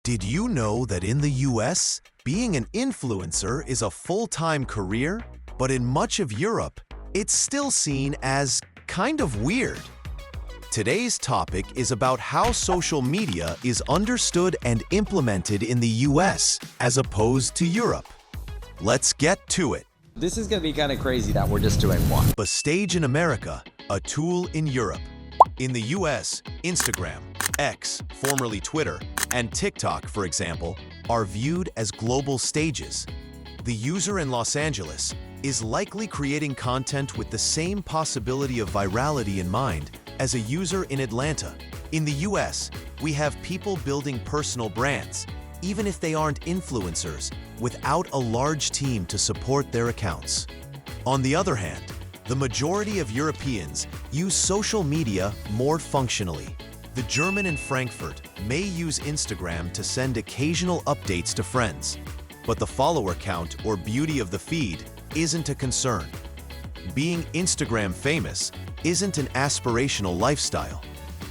Did you know that in the US, being an influencer is a full-time career? But in much of Europe, it's still seen as kind of weird. Today's topic is about how social media is understood and implemented in the US as opposed to Europe. Let's get to it. This is going to be kind of crazy that we're just doing one. A stage in America, a tool in Europe. In the US, Instagram, X, formerly Twitter, and TikTok, for example, are viewed as global stages. The user in Los Angeles is likely creating content with the same possibility of virality in mind as a user in Atlanta. In the US, we have people building personal brands, even if they aren't influencers, without a large team to support their accounts. On the other hand, the majority of Europeans use social media more functionally. The German in Frankfurt may use Instagram to send occasional updates to friends, but the follower count or beauty of the feed isn't a concern. Being Instagram famous isn't an aspirational lifestyle.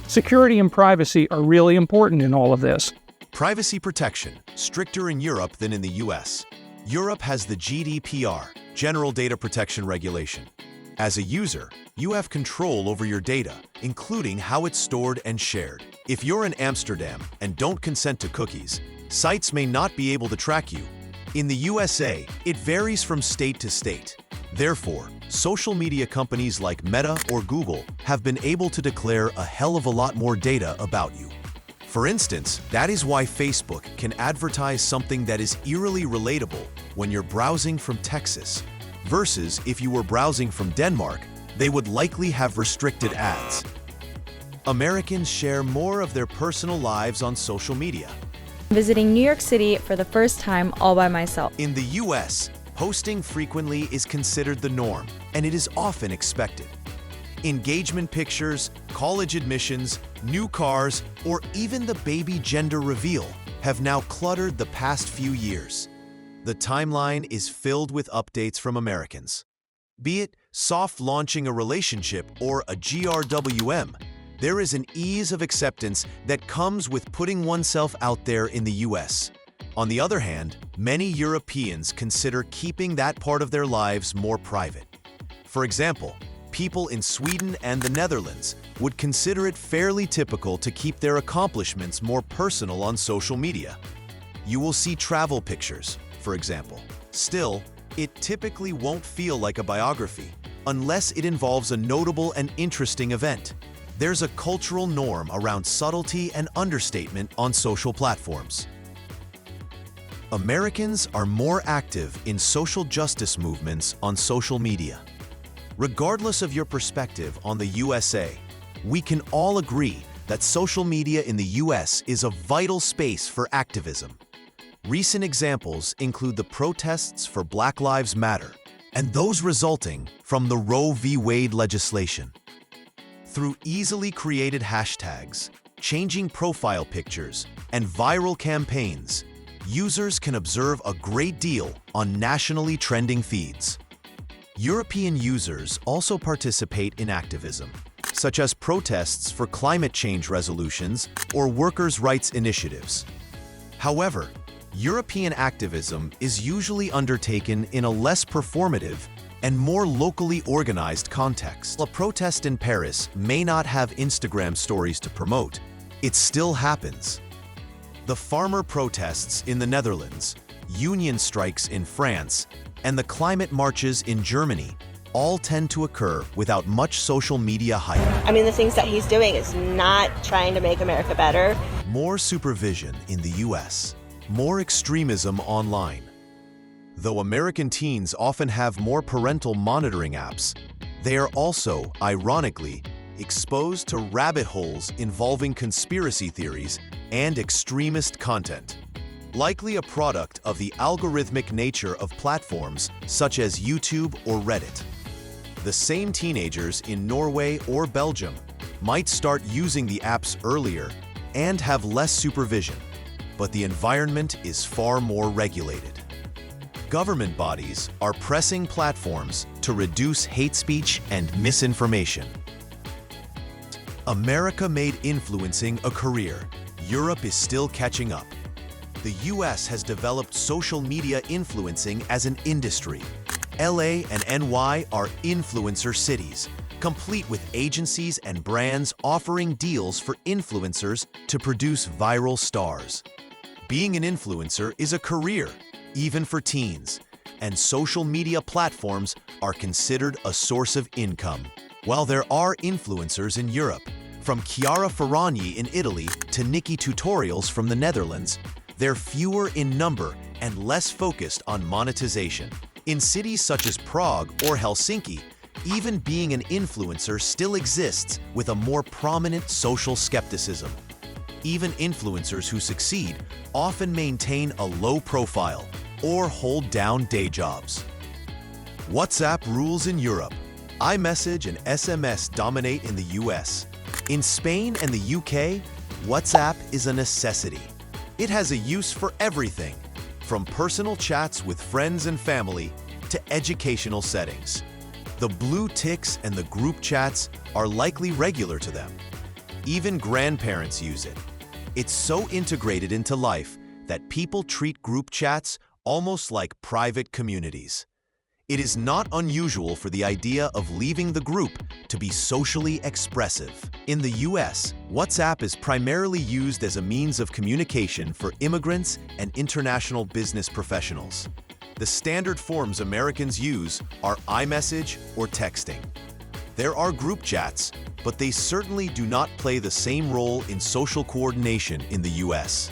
Security and privacy are really important in all of this. Privacy protection, stricter in Europe than in the US. Europe has the GDPR, General Data Protection Regulation. As a user, you have control over your data, including how it's stored and shared. If you're in Amsterdam and don't consent to cookies, sites may not be able to track you. In the USA, it varies from state to state. Therefore, social media companies like Meta or Google have been able to declare a hell of a lot more data about you. For instance, that is why Facebook can advertise something that is eerily relatable when you're browsing from Texas, versus if you were browsing from Denmark, they would likely have restricted ads. Americans share more of their personal lives on social media. Visiting New York City for the first time all by myself. In the US, posting frequently is considered the norm, and it is often expected. Engagement pictures, college admissions, new cars, or even the baby gender reveal have now cluttered the past few years. The timeline is filled with updates from Americans. Be it soft launching a relationship or a GRWM, there is an ease of acceptance that comes with putting oneself out there in the US. On the other hand, many Europeans consider keeping that part of their lives more private. For example, people in Sweden and the Netherlands would consider it fairly typical to keep their accomplishments more personal on social media. You will see travel pictures, for example. Still, it typically won't feel like a biography unless it involves a notable and interesting event. There's a cultural norm around subtlety and understatement on social platforms. Americans are more active in social justice movements on social media. Regardless of your perspective on the USA, we can all agree that social media in the US is a vital space for activism. Recent examples include the protests for Black Lives Matter and those resulting from the Roe v. Wade legislation. Through easily created hashtags, changing profile pictures, and viral campaigns, users can observe a great deal on nationally trending feeds. European users also participate in activism, such as protests for climate change resolutions or workers' rights initiatives. However, European activism is usually undertaken in a less performative and more locally organized context. A protest in Paris may not have Instagram stories to promote. It still happens. The farmer protests in the Netherlands, union strikes in France, and the climate marches in Germany all tend to occur without much social media hype. I mean, the things that he's doing is not trying to make America better. More supervision in the US, more extremism online. Though American teens often have more parental monitoring apps, they are also, ironically, exposed to rabbit holes involving conspiracy theories and extremist content, likely a product of the algorithmic nature of platforms such as YouTube or Reddit. The same teenagers in Norway or Belgium might start using the apps earlier and have less supervision, but the environment is far more regulated. Government bodies are pressing platforms to reduce hate speech and misinformation. America made influencing a career. Europe is still catching up. the US has developed social media influencing as an industry. LA and NY are influencer cities, complete with agencies and brands offering deals for influencers to produce viral stars. Being an influencer is a career, even for teens, and social media platforms are considered a source of income. While there are influencers in Europe, from Chiara Ferragni in Italy to Nikki Tutorials from the Netherlands, they're fewer in number and less focused on monetization. In cities such as Prague or Helsinki, even being an influencer still exists with a more prominent social skepticism. Even influencers who succeed often maintain a low profile or hold down day jobs. WhatsApp rules in Europe. iMessage and SMS dominate in the US. In Spain and the UK, WhatsApp is a necessity. It has a use for everything, from personal chats with friends and family to educational settings. The blue ticks and the group chats are likely regular to them. Even grandparents use it. It's so integrated into life that people treat group chats almost like private communities. It is not unusual for the idea of leaving the group to be socially expressive. In the US, WhatsApp is primarily used as a means of communication for immigrants and international business professionals. The standard forms Americans use are iMessage or texting. There are group chats, but they certainly do not play the same role in social coordination in the US.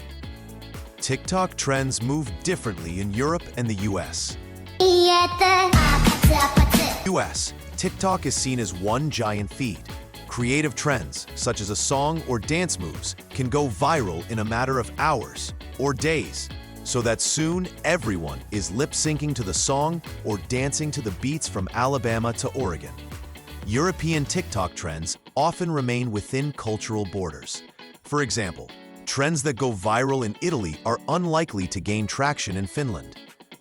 TikTok trends move differently in Europe and the US. US, TikTok is seen as one giant feed. Creative trends, such as a song or dance moves, can go viral in a matter of hours or days, so that soon everyone is lip-syncing to the song or dancing to the beats from Alabama to Oregon. European TikTok trends often remain within cultural borders. For example, trends that go viral in Italy are unlikely to gain traction in Finland.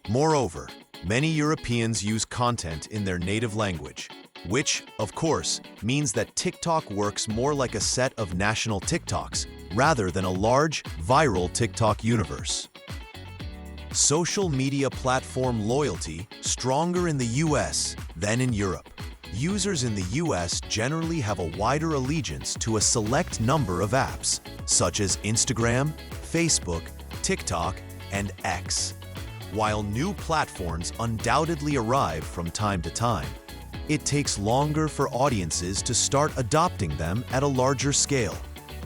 Moreover, many Europeans use content in their native language, which, of course, means that TikTok works more like a set of national TikToks rather than a large, viral TikTok universe. Social media platform loyalty stronger in the US than in Europe. Users in the US generally have a wider allegiance to a select number of apps, such as Instagram, Facebook, TikTok, and X. While new platforms undoubtedly arrive from time to time, it takes longer for audiences to start adopting them at a larger scale.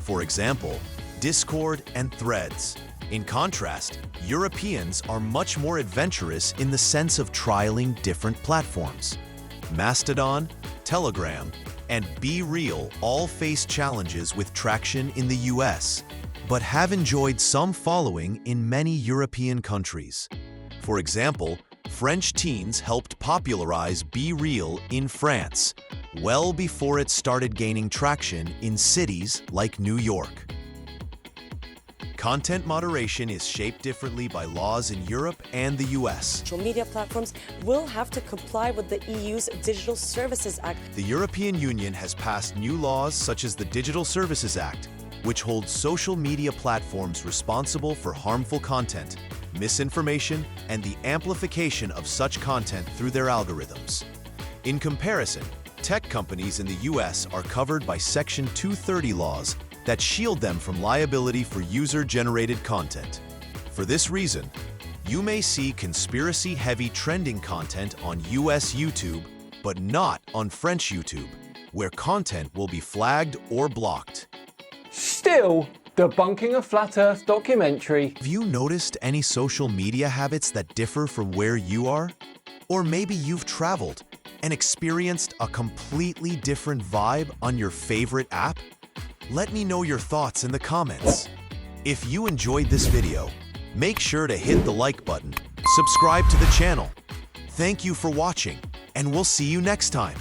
For example, Discord and Threads. In contrast, Europeans are much more adventurous in the sense of trialing different platforms. Mastodon, Telegram, and Be Real all face challenges with traction in the US, but have enjoyed some following in many European countries. For example, French teens helped popularize Be Real in France, well before it started gaining traction in cities like New York. Content moderation is shaped differently by laws in Europe and the US. Social media platforms will have to comply with the EU's Digital Services Act. The European Union has passed new laws such as the Digital Services Act, which holds social media platforms responsible for harmful content, misinformation, and the amplification of such content through their algorithms. In comparison, tech companies in the US are covered by Section 230 laws that shield them from liability for user-generated content. For this reason, you may see conspiracy-heavy trending content on US YouTube, but not on French YouTube, where content will be flagged or blocked. Still debunking a flat Earth documentary. Have you noticed any social media habits that differ from where you are? Or maybe you've traveled and experienced a completely different vibe on your favorite app? Let me know your thoughts in the comments. If you enjoyed this video, make sure to hit the like button, subscribe to the channel. Thank you for watching, and we'll see you next time.